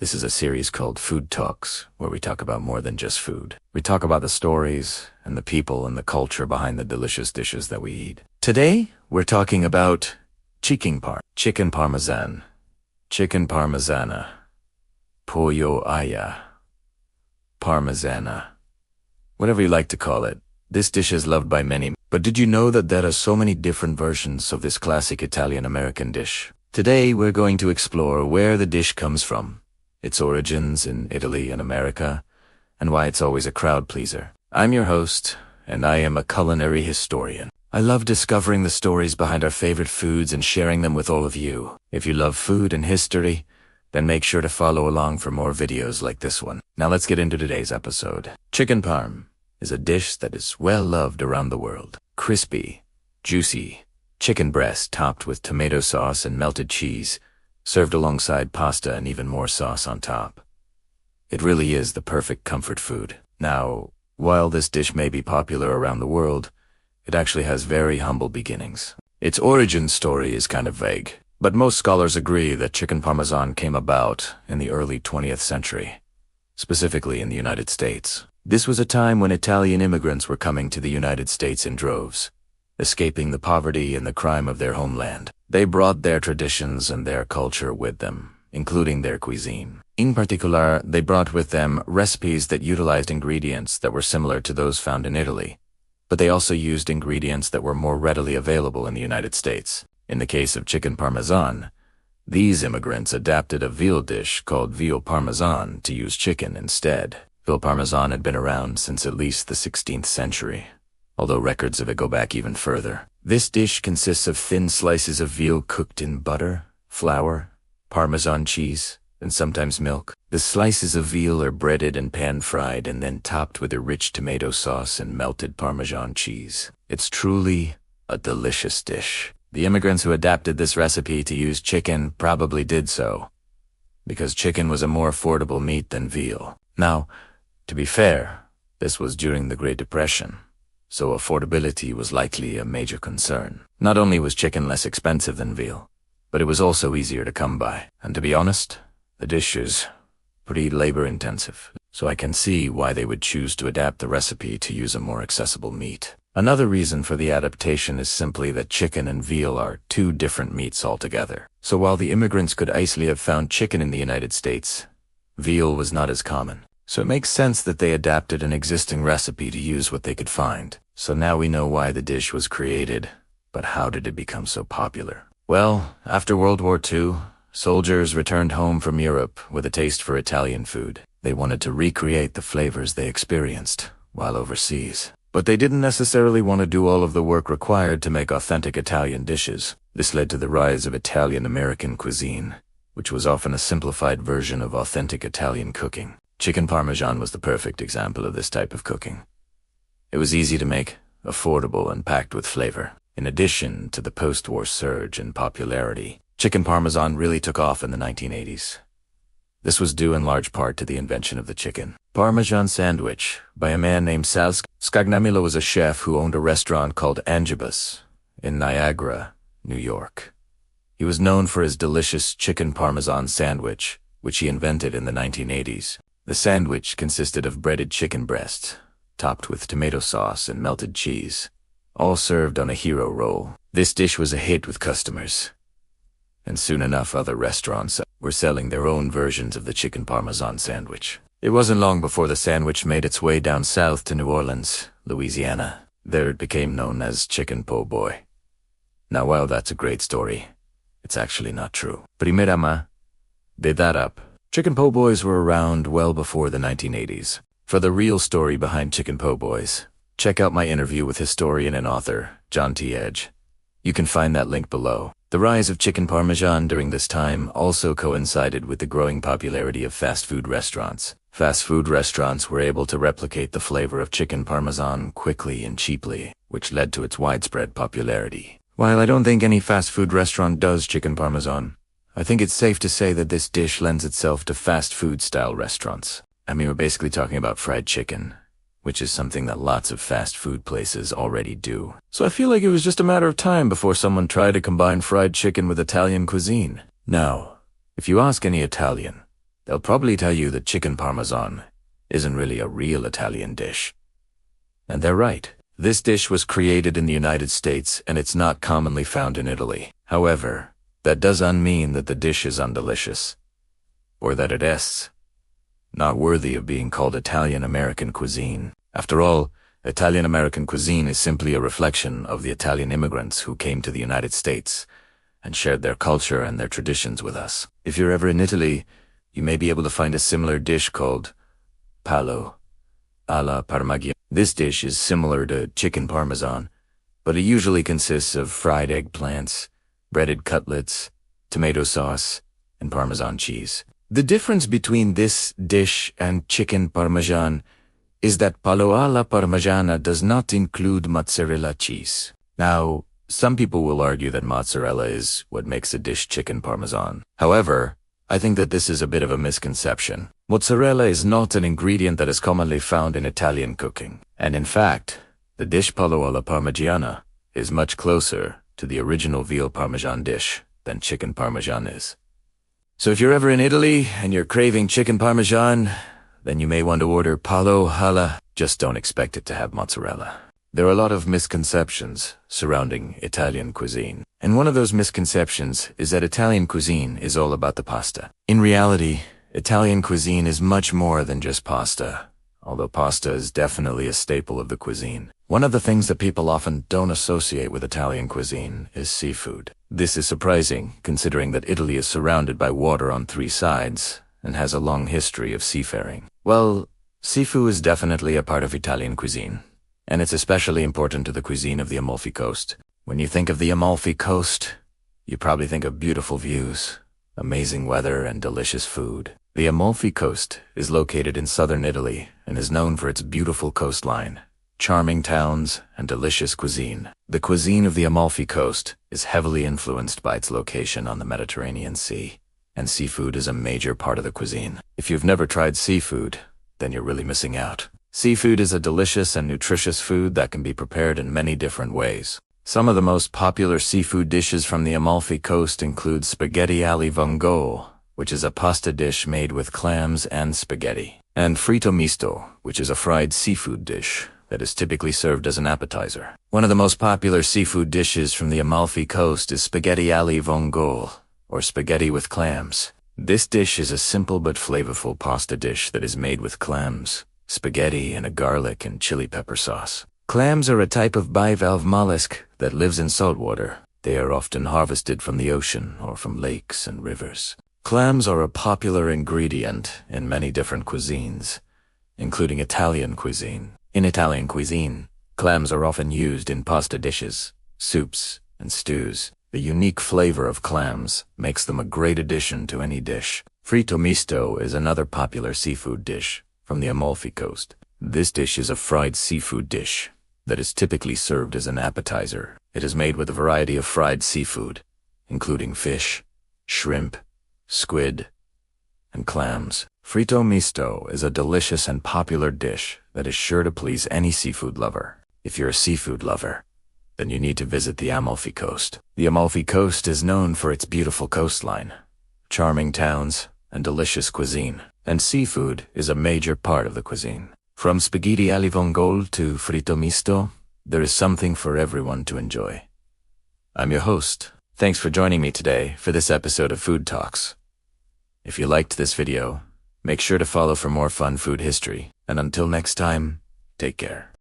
This is a series called Food Talks, where we talk about more than just food. We talk about the stories and the people and the culture behind the delicious dishes that we eat. Today, we're talking about chicken parmesan, chicken parmesana, pollo alla, parmesana, whatever you like to call it. This dish is loved by many, but did you know that there are so many different versions of this classic Italian-American dish? Today, we're going to explore where the dish comes from, its origins in Italy and America, and why it's always a crowd pleaser. I'm your host, and I am a culinary historian. I love discovering the stories behind our favorite foods and sharing them with all of you. If you love food and history, then make sure to follow along for more videos like this one. Now let's get into today's episode. Chicken parm is a dish that is well loved around the world. Crispy, juicy, chicken breast topped with tomato sauce and melted cheese, served alongside pasta and even more sauce on top. It really is the perfect comfort food. Now, while this dish may be popular around the world, it actually has very humble beginnings. Its origin story is kind of vague, but most scholars agree that chicken parmesan came about in the early 20th century, specifically in the United States. This was a time when Italian immigrants were coming to the United States in droves, escaping the poverty and the crime of their homeland. They brought their traditions and their culture with them, including their cuisine. In particular, they brought with them recipes that utilized ingredients that were similar to those found in Italy, but they also used ingredients that were more readily available in the United States. In the case of chicken parmesan, these immigrants adapted a veal dish called veal parmesan to use chicken instead. Veal parmesan had been around since at least the 16th century, although records of it go back even further. This dish consists of thin slices of veal cooked in butter, flour, Parmesan cheese, and sometimes milk. The slices of veal are breaded and pan-fried and then topped with a rich tomato sauce and melted Parmesan cheese. It's truly a delicious dish. The immigrants who adapted this recipe to use chicken probably did so because chicken was a more affordable meat than veal. Now, to be fair, this was during the Great Depression, so affordability was likely a major concern. Not only was chicken less expensive than veal, but it was also easier to come by. And to be honest, the dish is pretty labor-intensive, so I can see why they would choose to adapt the recipe to use a more accessible meat. Another reason for the adaptation is simply that chicken and veal are two different meats altogether. So while the immigrants could easily have found chicken in the United States, veal was not as common. So it makes sense that they adapted an existing recipe to use what they could find. So now we know why the dish was created, but how did it become so popular? Well, after World War II, soldiers returned home from Europe with a taste for Italian food. They wanted to recreate the flavors they experienced while overseas. But they didn't necessarily want to do all of the work required to make authentic Italian dishes. This led to the rise of Italian-American cuisine, which was often a simplified version of authentic Italian cooking. Chicken parmesan was the perfect example of this type of cooking. It was easy to make, affordable, and packed with flavor. In addition to the post-war surge in popularity, chicken parmesan really took off in the 1980s. This was due in large part to the invention of the chicken parmesan sandwich by a man named Sal Scagnamillo. Was a chef who owned a restaurant called Angibus in Niagara, New York. He was known for his delicious chicken parmesan sandwich, which he invented in the 1980s. The sandwich consisted of breaded chicken breast, topped with tomato sauce and melted cheese, all served on a hero roll. This dish was a hit with customers, and soon enough other restaurants were selling their own versions of the chicken parmesan sandwich. It wasn't long before the sandwich made its way down south to New Orleans, Louisiana. There it became known as chicken po' boy. Now while that's a great story, it's actually not true. Primerama, did that up. Chicken po' boys were around well before the 1980s. For the real story behind chicken po' boys, check out my interview with historian and author John T. Edge. You can find that link below. The rise of chicken parmesan during this time also coincided with the growing popularity of fast food restaurants. Fast food restaurants were able to replicate the flavor of chicken parmesan quickly and cheaply, which led to its widespread popularity. While I don't think any fast food restaurant does chicken parmesan, I think it's safe to say that this dish lends itself to fast food style restaurants. I mean, we're basically talking about fried chicken, which is something that lots of fast food places already do. So I feel like it was just a matter of time before someone tried to combine fried chicken with Italian cuisine. Now, if you ask any Italian, they'll probably tell you that chicken parmesan isn't really a real Italian dish. And they're right. This dish was created in the United States and it's not commonly found in Italy. However, that doesn't mean that the dish is undelicious, or that it is not worthy of being called Italian-American cuisine. After all, Italian-American cuisine is simply a reflection of the Italian immigrants who came to the United States and shared their culture and their traditions with us. If you're ever in Italy, you may be able to find a similar dish called palo alla parmigiana. This dish is similar to chicken parmesan, but it usually consists of fried eggplants, breaded cutlets, tomato sauce, and Parmesan cheese. The difference between this dish and chicken parmesan is that palo alla parmigiana does not include mozzarella cheese. Now, some people will argue that mozzarella is what makes a dish chicken parmesan. However, I think that this is a bit of a misconception. Mozzarella is not an ingredient that is commonly found in Italian cooking. And in fact, the dish palo alla parmigiana is much closer to the original veal parmesan dish than chicken parmesan is. So if you're ever in Italy and you're craving chicken parmesan, then you may want to order palo alla. Just don't expect it to have mozzarella. There are a lot of misconceptions surrounding Italian cuisine. And one of those misconceptions is that Italian cuisine is all about the pasta. In reality, Italian cuisine is much more than just pasta, although pasta is definitely a staple of the cuisine. One of the things that people often don't associate with Italian cuisine is seafood. This is surprising, considering that Italy is surrounded by water on 3 sides and has a long history of seafaring. Well, seafood is definitely a part of Italian cuisine, and it's especially important to the cuisine of the Amalfi Coast. When you think of the Amalfi Coast, you probably think of beautiful views, amazing weather, and delicious food. The Amalfi Coast is located in southern Italy and is known for its beautiful coastline, charming towns, and delicious cuisine. The cuisine of the Amalfi Coast is heavily influenced by its location on the Mediterranean Sea, and seafood is a major part of the cuisine. If you've never tried seafood, then you're really missing out. Seafood is a delicious and nutritious food that can be prepared in many different ways. Some of the most popular seafood dishes from the Amalfi Coast include spaghetti alle vongole, which is a pasta dish made with clams and spaghetti, and fritto misto, which is a fried seafood dish that is typically served as an appetizer. One of the most popular seafood dishes from the Amalfi Coast is spaghetti alle vongole, or spaghetti with clams. This dish is a simple but flavorful pasta dish that is made with clams, spaghetti, and a garlic and chili pepper sauce. Clams are a type of bivalve mollusk that lives in saltwater. They are often harvested from the ocean or from lakes and rivers. Clams are a popular ingredient in many different cuisines, including Italian cuisine. In Italian cuisine, clams are often used in pasta dishes, soups, and stews. The unique flavor of clams makes them a great addition to any dish. Fritto misto is another popular seafood dish from the Amalfi Coast. This dish is a fried seafood dish that is typically served as an appetizer. It is made with a variety of fried seafood, including fish, shrimp, squid, and clams. Fritto misto is a delicious and popular dish that is sure to please any seafood lover. If you're a seafood lover, then you need to visit the Amalfi Coast. The Amalfi Coast is known for its beautiful coastline, charming towns, and delicious cuisine, and seafood is a major part of the cuisine. From spaghetti alle vongole to fritto misto, there is something for everyone to enjoy. I'm your host. Thanks for joining me today for this episode of Food Talks. If you liked this video, make sure to follow for more fun food history, and until next time, take care.